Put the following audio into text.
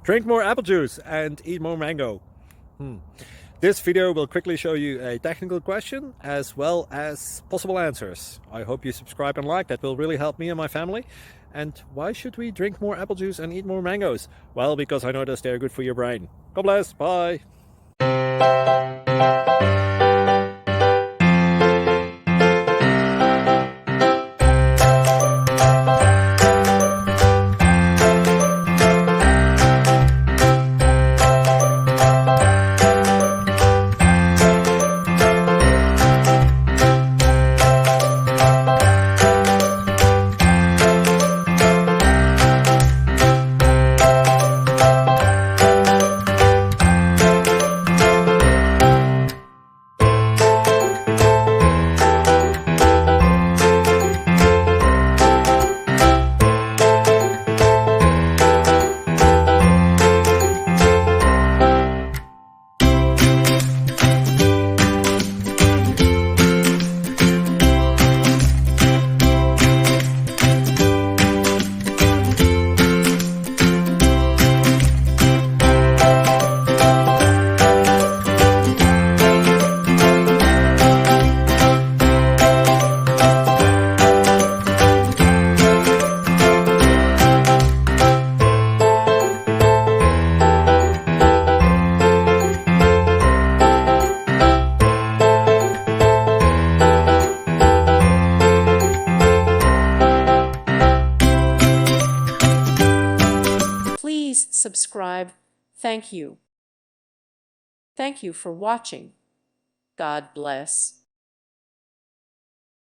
Drink more apple juice and eat more mango. This video will quickly show you a technical question as well as possible answers. I hope you subscribe and like, that will really help me and my family. And why should we drink more apple juice and eat more mangoes? Well, because I noticed they're good for your brain. God bless, bye. Please subscribe. Thank you. Thank you for watching. God bless.